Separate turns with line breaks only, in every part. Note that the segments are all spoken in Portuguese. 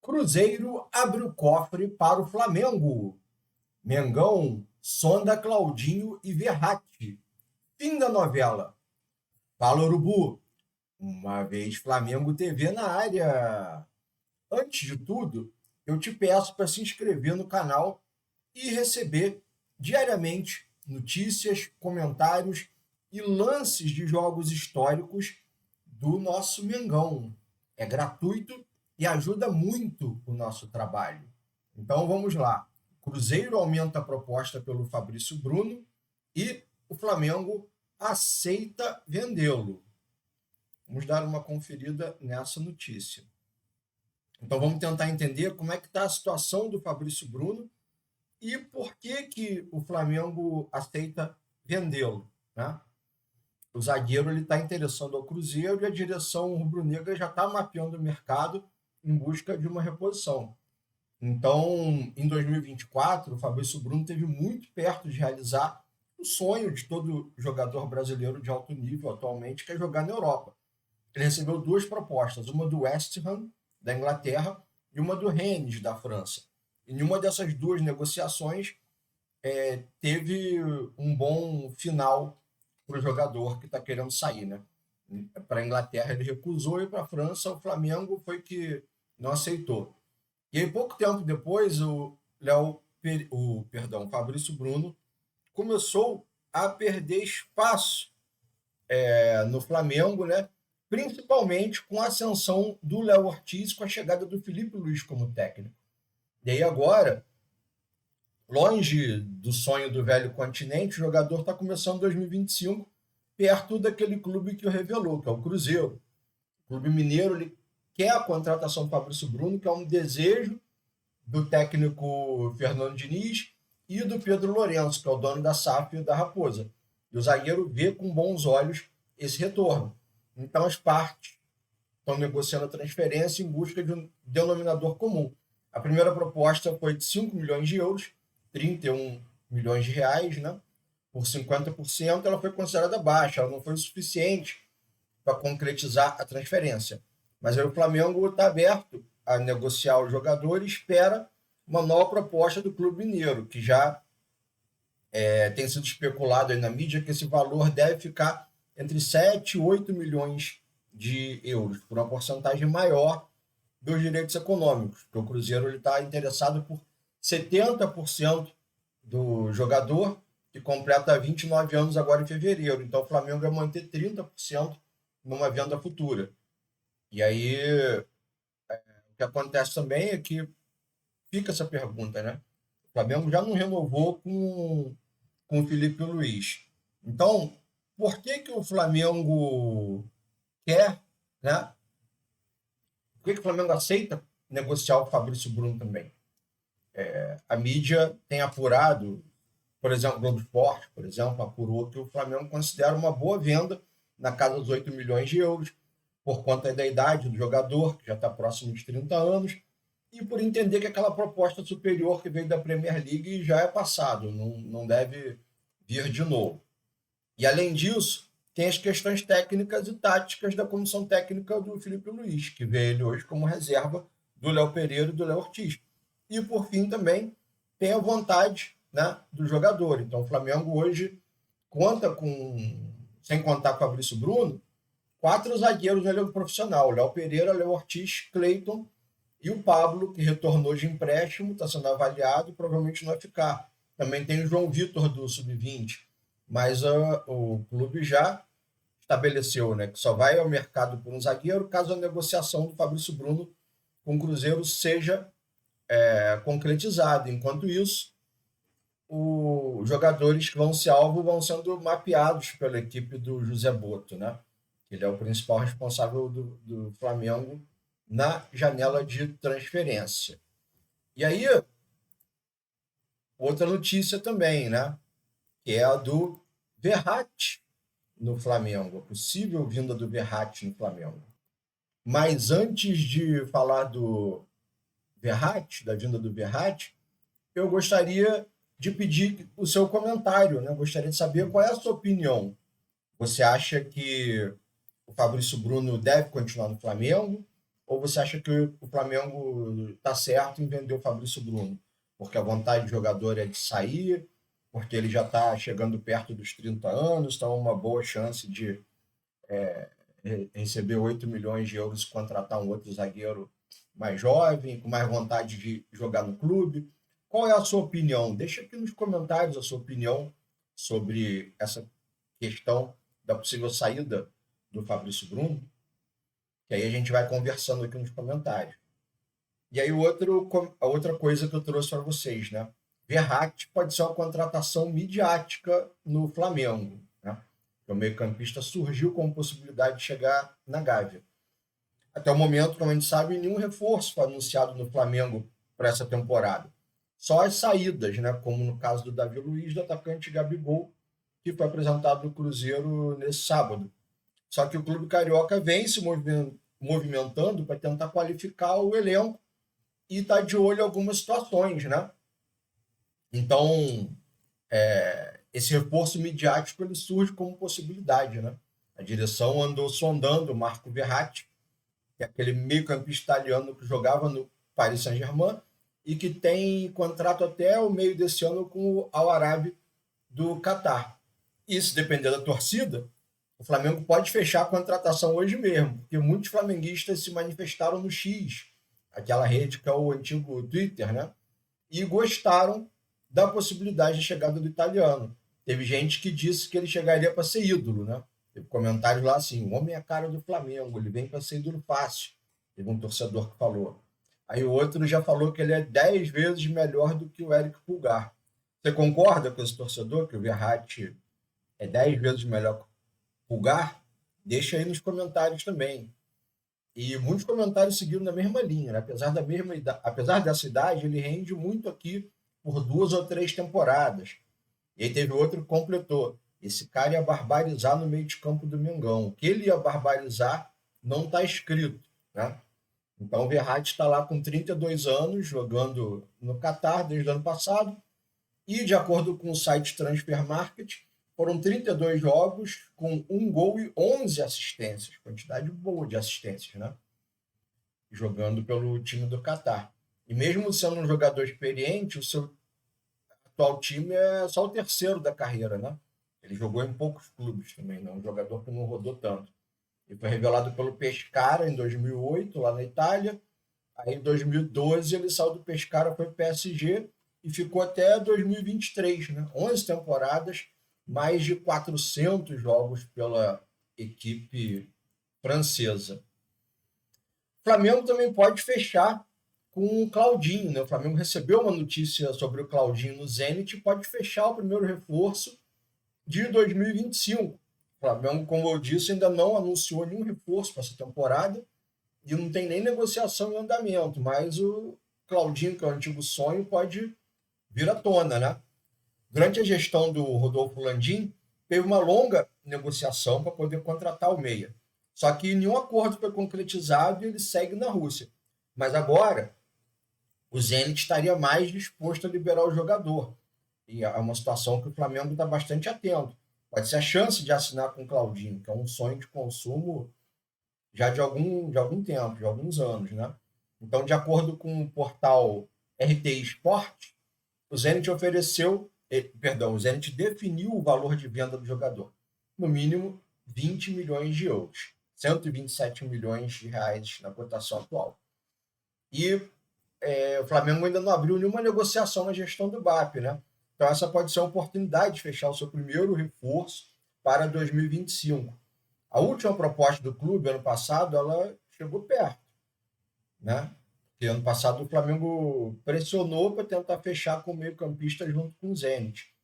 Cruzeiro abre o cofre para o Flamengo. Mengão sonda Claudinho e Verratti. Fim da novela. Fala, Urubu. Uma vez Flamengo TV na área. Antes de tudo, eu te peço para se inscrever no canal e receber diariamente notícias, comentários e lances de jogos históricos do nosso Mengão. É gratuito e ajuda muito o nosso trabalho. Então vamos lá. Cruzeiro aumenta a proposta pelo Fabrício Bruno e o Flamengo aceita vendê-lo. Vamos dar uma conferida nessa notícia. Então vamos tentar entender como é que está a situação do Fabrício Bruno e por que o Flamengo aceita vendê-lo, né? O zagueiro está interessando ao Cruzeiro e a direção rubro-negra já está mapeando o mercado em busca de uma reposição. Então, em 2024, o Fabrício Bruno esteve muito perto de realizar o sonho de todo jogador brasileiro de alto nível atualmente, que é jogar na Europa. Ele recebeu duas propostas, uma do West Ham, da Inglaterra, e uma do Rennes, da França. E nenhuma dessas duas negociações teve um bom final para o jogador que está querendo sair, né? Para a Inglaterra ele recusou e para a França o Flamengo foi que não aceitou. E aí, pouco tempo depois, o Fabrício Bruno começou a perder espaço no Flamengo, né? Principalmente com a ascensão do Léo Ortiz, com a chegada do Felipe Luiz como técnico. E aí agora, longe do sonho do velho continente, o jogador está começando 2025 perto daquele clube que o revelou, que é o Cruzeiro. O clube mineiro ele quer a contratação do Fabrício Bruno, que é um desejo do técnico Fernando Diniz e do Pedro Lourenço, que é o dono da SAF e da Raposa. E o zagueiro vê com bons olhos esse retorno. Então as partes estão negociando a transferência em busca de um denominador comum. A primeira proposta foi de 5 milhões de euros, 31 milhões de reais, né? Por 50%, ela foi considerada baixa, ela não foi o suficiente para concretizar a transferência. Mas aí o Flamengo está aberto a negociar o jogador e espera uma nova proposta do Clube Mineiro, que já tem sido especulado aí na mídia que esse valor deve ficar entre 7 e 8 milhões de euros, por uma porcentagem maior dos direitos econômicos, porque o Cruzeiro está interessado por 70% do jogador, que completa 29 anos agora em fevereiro. Então o Flamengo vai manter 30% numa venda futura. E aí o que acontece também é que fica essa pergunta, né? O Flamengo já não renovou com o Felipe Luiz. Então, por que o Flamengo quer, né? Por que o Flamengo aceita negociar o Fabrício Bruno também? A mídia tem apurado, por exemplo, o Globo Esporte, por exemplo, apurou que o Flamengo considera uma boa venda na casa dos 8 milhões de euros, por conta da idade do jogador, que já está próximo de 30 anos, e por entender que aquela proposta superior que veio da Premier League já é passado, não deve vir de novo. E, além disso, tem as questões técnicas e táticas da comissão técnica do Felipe Luiz, que vê ele hoje como reserva do Léo Pereira e do Léo Ortiz. E, por fim, também tem a vontade, né, do jogador. Então, o Flamengo hoje conta com, sem contar com o Fabrício Bruno, 4 zagueiros no elenco profissional: Léo Pereira, Léo Ortiz, Cleiton e o Pablo, que retornou de empréstimo, está sendo avaliado e provavelmente não vai ficar. Também tem o João Vitor do Sub-20, mas o clube já estabeleceu, né, que só vai ao mercado por um zagueiro caso a negociação do Fabrício Bruno com o Cruzeiro seja concretizada. Enquanto isso, os jogadores que vão ser alvo vão sendo mapeados pela equipe do José Boto, né? Ele é o principal responsável do Flamengo na janela de transferência. E aí, outra notícia também, né? Que é a do Verratti no Flamengo, a possível vinda do Verratti no Flamengo. Mas antes de falar do Verratti, da vinda do Verratti, eu gostaria de pedir o seu comentário, né? Gostaria de saber qual é a sua opinião. Você acha que o Fabrício Bruno deve continuar no Flamengo? ou você acha que o Flamengo está certo em vender o Fabrício Bruno? Porque a vontade do jogador é de sair, porque ele já está chegando perto dos 30 anos, então é uma boa chance de receber 8 milhões de euros e contratar um outro zagueiro mais jovem, com mais vontade de jogar no clube. Qual é a sua opinião? Deixa aqui nos comentários a sua opinião sobre essa questão da possível saída do Fabrício Bruno, que aí a gente vai conversando aqui nos comentários. E aí a outra coisa que eu trouxe para vocês, né? Verratti pode ser uma contratação midiática no Flamengo, né? O meio-campista surgiu como possibilidade de chegar na Gávea. Até o momento, como a gente sabe, nenhum reforço foi anunciado no Flamengo para essa temporada. Só as saídas, né? Como no caso do Davi Luiz, do atacante Gabigol, que foi apresentado no Cruzeiro nesse sábado. Só que o clube carioca vem se movimentando para tentar qualificar o elenco e está de olho em algumas situações, né? Então, esse reforço midiático ele surge como possibilidade, né? A direção andou sondando o Marco Verratti, que é aquele meio-campista italiano que jogava no Paris Saint-Germain e que tem contrato até o meio desse ano com o Al Arabi do Catar. E se depender da torcida, o Flamengo pode fechar a contratação hoje mesmo, porque muitos flamenguistas se manifestaram no X, aquela rede que é o antigo Twitter, né? E gostaram da possibilidade de chegada do italiano. Teve gente que disse que ele chegaria para ser ídolo, né? Teve comentários lá assim: o homem é a cara do Flamengo, ele vem para ser ídolo fácil. Teve um torcedor que falou. Aí o outro já falou que ele é 10 vezes melhor do que o Eric Pulgar. Você concorda com esse torcedor que o Verratti é 10 vezes melhor que o Pulgar? Deixa aí nos comentários também. E muitos comentários seguiram na mesma linha, né? Apesar dessa idade, ele rende muito aqui por 2 ou 3 temporadas. E aí teve outro que completou. Esse cara ia barbarizar no meio de campo do Mengão. O que ele ia barbarizar não está escrito, né? Então o Verratti está lá com 32 anos, jogando no Catar desde o ano passado. E, de acordo com o site Transfer Market, foram 32 jogos com 1 gol e 11 assistências. Quantidade boa de assistências, né? Jogando pelo time do Catar. E mesmo sendo um jogador experiente, o seu atual time é só o terceiro da carreira, né? Ele jogou em poucos clubes também, né? Um jogador que não rodou tanto. Ele foi revelado pelo Pescara em 2008, lá na Itália. Aí, em 2012, ele saiu do Pescara, foi para o PSG e ficou até 2023, né? 11 temporadas, mais de 400 jogos pela equipe francesa. O Flamengo também pode fechar com o Claudinho, né? O Flamengo recebeu uma notícia sobre o Claudinho no Zenit e pode fechar o primeiro reforço de 2025. O Flamengo, como eu disse, ainda não anunciou nenhum reforço para essa temporada e não tem nem negociação em andamento, mas o Claudinho, que é o antigo sonho, pode vir à tona, né? Durante a gestão do Rodolfo Landim, teve uma longa negociação para poder contratar o Meia. Só que nenhum acordo foi concretizado e ele segue na Rússia. Mas agora, o Zenit estaria mais disposto a liberar o jogador. E é uma situação que o Flamengo está bastante atento. Pode ser a chance de assinar com o Claudinho, que é um sonho de consumo já de algum tempo, de alguns anos, né? Então, de acordo com o portal RT Sport, o Zenit o Zenit definiu o valor de venda do jogador, no mínimo 20 milhões de euros, 127 milhões de reais na cotação atual. E o Flamengo ainda não abriu nenhuma negociação na gestão do BAP, né? Então essa pode ser a oportunidade de fechar o seu primeiro reforço para 2025. A última proposta do clube, ano passado, ela chegou perto, né? Porque ano passado o Flamengo pressionou para tentar fechar com o meio-campista junto com o Zenit.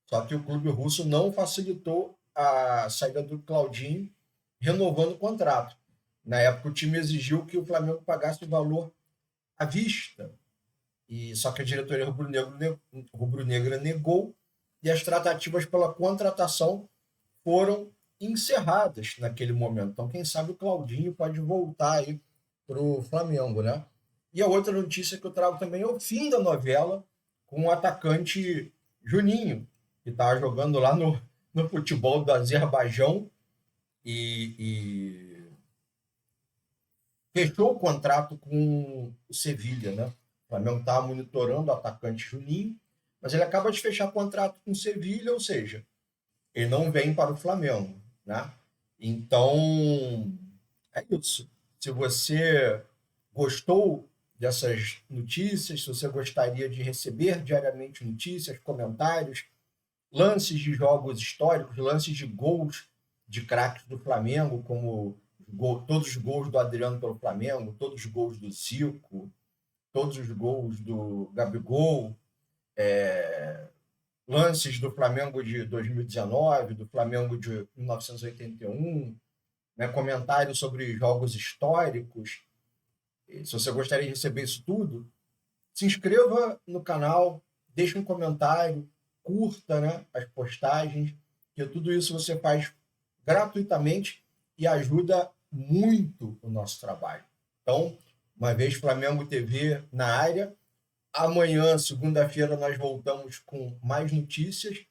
Só que o clube russo não facilitou a saída do Claudinho, renovando o contrato. Na época, o time exigiu que o Flamengo pagasse o valor à vista. Só que a diretoria rubro-negra negou e as tratativas pela contratação foram encerradas naquele momento. Então, quem sabe o Claudinho pode voltar aí para o Flamengo, né? E a outra notícia que eu trago também é o fim da novela com o atacante Juninho, que estava jogando lá no futebol do Azerbaijão e fechou o contrato com o Sevilha, né? O Flamengo estava monitorando o atacante Juninho, mas ele acaba de fechar contrato com o Sevilha, ou seja, ele não vem para o Flamengo, né? Então, é isso. Se você gostou dessas notícias, se você gostaria de receber diariamente notícias, comentários, lances de jogos históricos, lances de gols de craques do Flamengo, como todos os gols do Adriano pelo Flamengo, todos os gols do Zico, todos os gols do Gabigol, lances do Flamengo de 2019, do Flamengo de 1981, né, comentários sobre jogos históricos. E se você gostaria de receber isso tudo, se inscreva no canal, deixe um comentário, curta, né, as postagens, que tudo isso você faz gratuitamente e ajuda muito o nosso trabalho. Então, uma vez Flamengo TV na área, amanhã, segunda-feira, nós voltamos com mais notícias.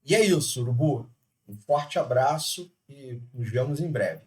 E é isso, Urubu. Um forte abraço e nos vemos em breve.